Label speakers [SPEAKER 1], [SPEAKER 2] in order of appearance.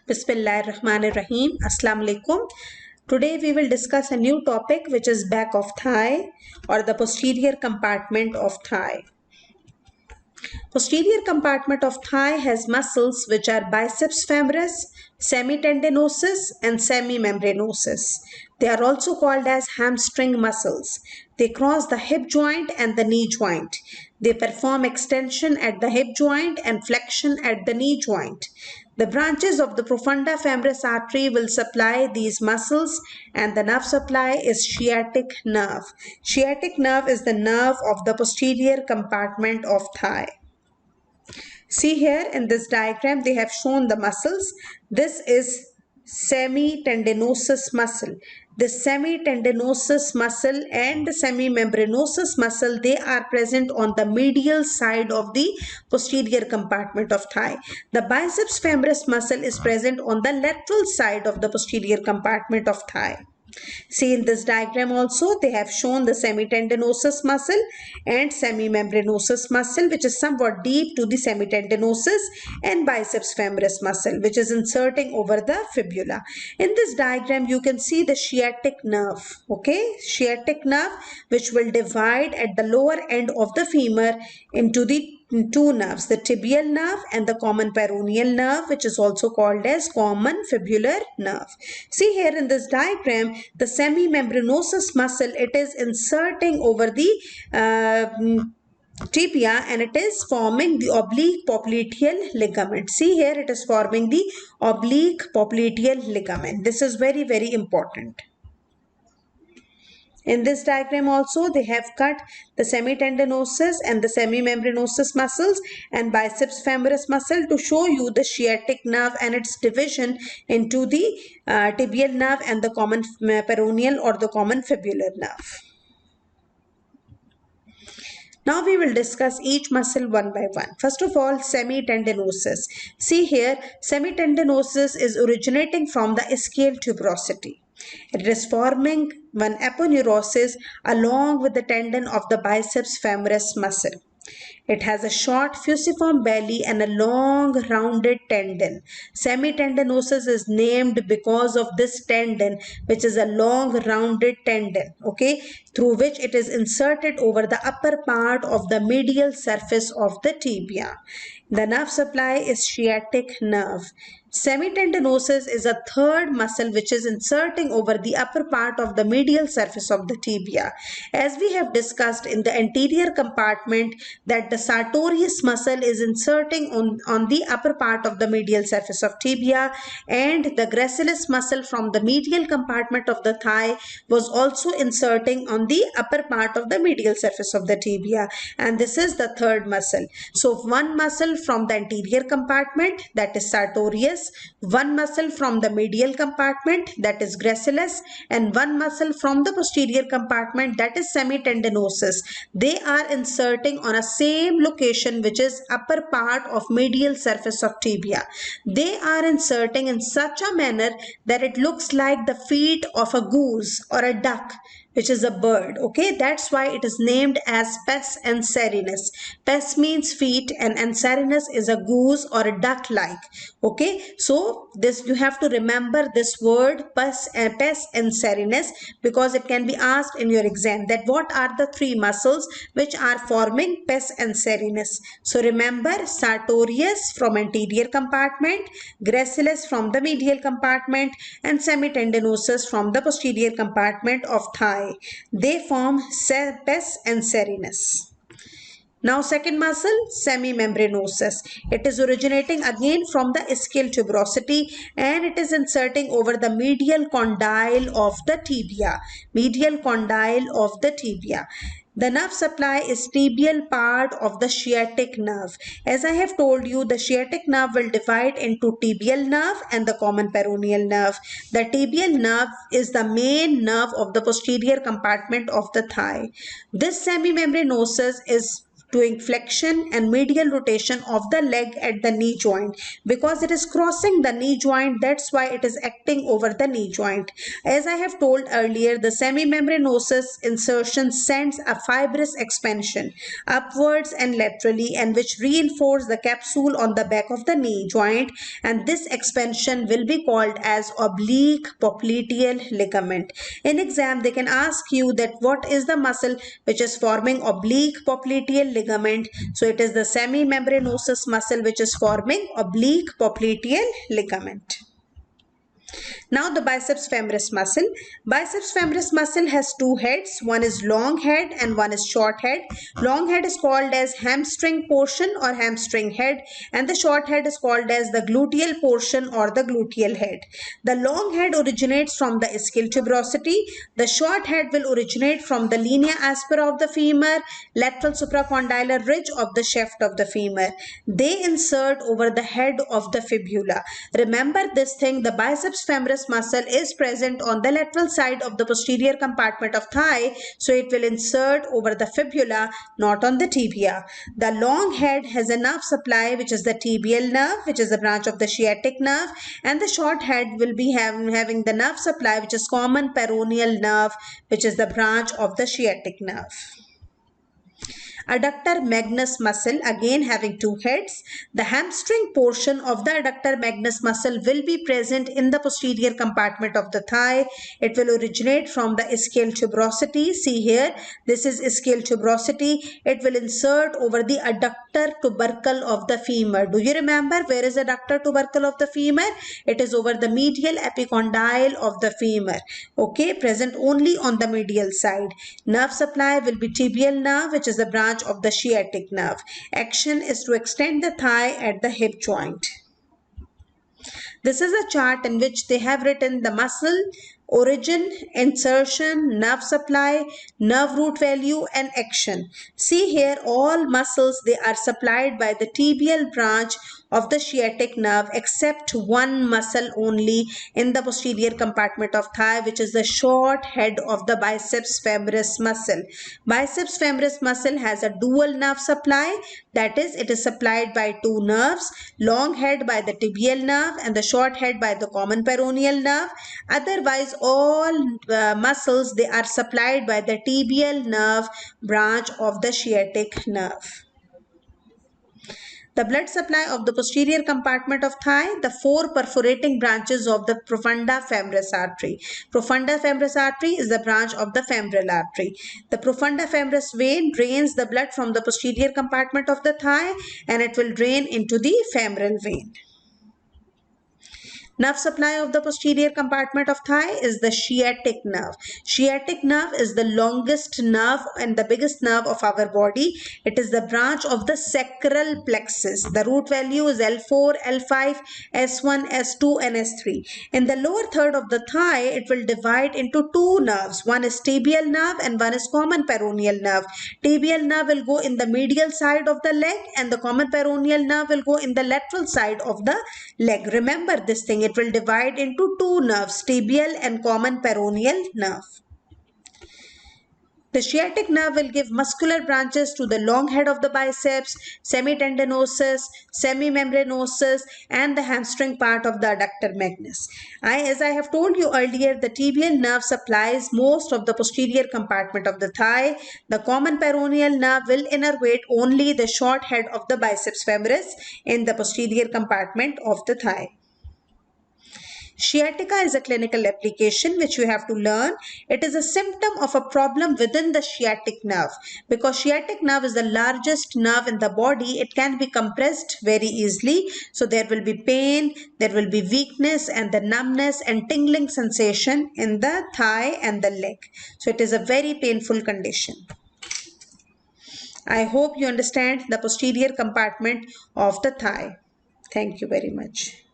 [SPEAKER 1] Bismillahirrahmanirrahim. Assalamu alaikum. Today we will discuss a new topic which is back of thigh or the posterior compartment of thigh. Posterior compartment of thigh has muscles which are biceps femoris, semitendinosus and semimembranosus. They are also called as hamstring muscles. They cross the hip joint and the knee joint. They perform extension at the hip joint and flexion at the knee joint. The branches of the profunda femoris artery will supply these muscles, and the nerve supply is sciatic nerve. Sciatic nerve is the nerve of the posterior compartment of thigh. See here in this diagram, they have shown the muscles. This is semitendinosus muscle. The semitendinosus muscle and the semimembranosus muscle, they are present on the medial side of the posterior compartment of thigh. The biceps femoris muscle is present on the lateral side of the posterior compartment of thigh. See in this diagram also they have shown the semitendinosus muscle and semimembranosus muscle, which is somewhat deep to the semitendinosus, and biceps femoris muscle which is inserting over the fibula. In this diagram you can see the sciatic nerve, okay, sciatic nerve which will divide at the lower end of the femur into the two nerves, the tibial nerve and the common peroneal nerve, which is also called as common fibular nerve. See here in this diagram, the semimembranosus muscle, it is inserting over the tibia and it is forming the oblique popliteal ligament. See here it is forming the oblique popliteal ligament. This is very, very important. In this diagram also they have cut the semitendinosus and the semimembranosus muscles and biceps femoris muscle to show you the sciatic nerve and its division into the tibial nerve and the common peroneal or the common fibular nerve. Now we will discuss each muscle one by one. First of all, semitendinosus. See here, semitendinosus is originating from the ischial tuberosity. It is forming one aponeurosis along with the tendon of the biceps femoris muscle. It has a short fusiform belly and a long rounded tendon. Semitendinosus is named because of this tendon, which is a long rounded tendon, okay, through which it is inserted over the upper part of the medial surface of the tibia. The nerve supply is sciatic nerve. Semitendinosus is a third muscle which is inserting over the upper part of the medial surface of the tibia. As we have discussed in the anterior compartment that the sartorius muscle is inserting on the upper part of the medial surface of tibia, and the gracilis muscle from the medial compartment of the thigh was also inserting on the upper part of the medial surface of the tibia, and this is the third muscle. So one muscle from the anterior compartment, that is sartorius, one muscle from the medial compartment, that is gracilis, and one muscle from the posterior compartment, that is semitendinosus. They are inserting on a same location, which is upper part of medial surface of tibia. They are inserting in such a manner that it looks like the feet of a goose or a duck, which is a bird, okay. That's why it is named as pes anserinus. Pes means feet and anserinus is a goose or a duck like, okay. So this you have to remember this word pes anserinus because it can be asked in your exam that what are the three muscles which are forming pes anserinus. So remember, sartorius from anterior compartment, gracilis from the medial compartment, and semitendinosus from the posterior compartment of thigh. They form pes anserinus. Now second muscle, semimembranosus. It is originating again from the ischial tuberosity and it is inserting over the medial condyle of the tibia. Medial condyle of the tibia. The nerve supply is tibial part of the sciatic nerve. As I have told you, the sciatic nerve will divide into tibial nerve and the common peroneal nerve. The tibial nerve is the main nerve of the posterior compartment of the thigh. This semimembranosus is doing flexion and medial rotation of the leg at the knee joint. Because it is crossing the knee joint, that's why it is acting over the knee joint. As I have told earlier, the semimembranosus insertion sends a fibrous expansion upwards and laterally, and which reinforce the capsule on the back of the knee joint, and this expansion will be called as oblique popliteal ligament. In exam, they can ask you that what is the muscle which is forming oblique popliteal ligament. So it is the semimembranosus muscle which is forming oblique popliteal ligament. Now the biceps femoris muscle. Biceps femoris muscle has two heads. One is long head and one is short head. Long head is called as hamstring portion or hamstring head, and the short head is called as the gluteal portion or the gluteal head. The long head originates from the ischial tuberosity. The short head will originate from the linea aspera of the femur, lateral supracondylar ridge of the shaft of the femur. They insert over the head of the fibula. Remember this thing, the biceps femoris muscle is present on the lateral side of the posterior compartment of thigh, so it will insert over the fibula, not on the tibia. The long head has a nerve supply, which is the tibial nerve, which is a branch of the sciatic nerve, and the short head will be having the nerve supply, which is common peroneal nerve, which is the branch of the sciatic nerve. Adductor magnus muscle, again having two heads. The hamstring portion of the adductor magnus muscle will be present in the posterior compartment of the thigh. It will originate from the ischial tuberosity. See here, this is ischial tuberosity. It will insert over the adductor tubercle of the femur. Do you remember where is the adductor tubercle of the femur? It is over the medial epicondyle of the femur. Okay, present only on the medial side. Nerve supply will be tibial nerve, which is a branch of the sciatic nerve. Action is to extend the thigh at the hip joint. This is a chart in which they have written the muscle, origin, insertion, nerve supply, nerve root value and action. See here, all muscles, they are supplied by the tibial branch of the sciatic nerve except one muscle only in the posterior compartment of thigh, which is the short head of the biceps femoris muscle. Biceps femoris muscle has a dual nerve supply, that is, it is supplied by two nerves, long head by the tibial nerve and the short head by the common peroneal nerve. Otherwise, all muscles, they are supplied by the tibial nerve branch of the sciatic nerve. The blood supply of the posterior compartment of thigh, the four perforating branches of the profunda femoris artery. Profunda femoris artery is the branch of the femoral artery. The profunda femoris vein drains the blood from the posterior compartment of the thigh, and it will drain into the femoral vein. Nerve supply of the posterior compartment of thigh is the sciatic nerve. Sciatic nerve is the longest nerve and the biggest nerve of our body. It is the branch of the sacral plexus. The root value is L4, L5, S1, S2 and S3. In the lower third of the thigh, it will divide into two nerves. One is tibial nerve and one is common peroneal nerve. Tibial nerve will go in the medial side of the leg and the common peroneal nerve will go in the lateral side of the leg. Remember this thing. It will divide into two nerves, tibial and common peroneal nerve. The sciatic nerve will give muscular branches to the long head of the biceps, semitendinosus, semimembranosus and the hamstring part of the adductor magnus. As I have told you earlier, the tibial nerve supplies most of the posterior compartment of the thigh. The common peroneal nerve will innervate only the short head of the biceps femoris in the posterior compartment of the thigh. Sciatica is a clinical application which you have to learn. It is a symptom of a problem within the sciatic nerve. Because sciatic nerve is the largest nerve in the body, it can be compressed very easily. So there will be pain, there will be weakness and the numbness and tingling sensation in the thigh and the leg. So it is a very painful condition. I hope you understand the posterior compartment of the thigh. Thank you very much.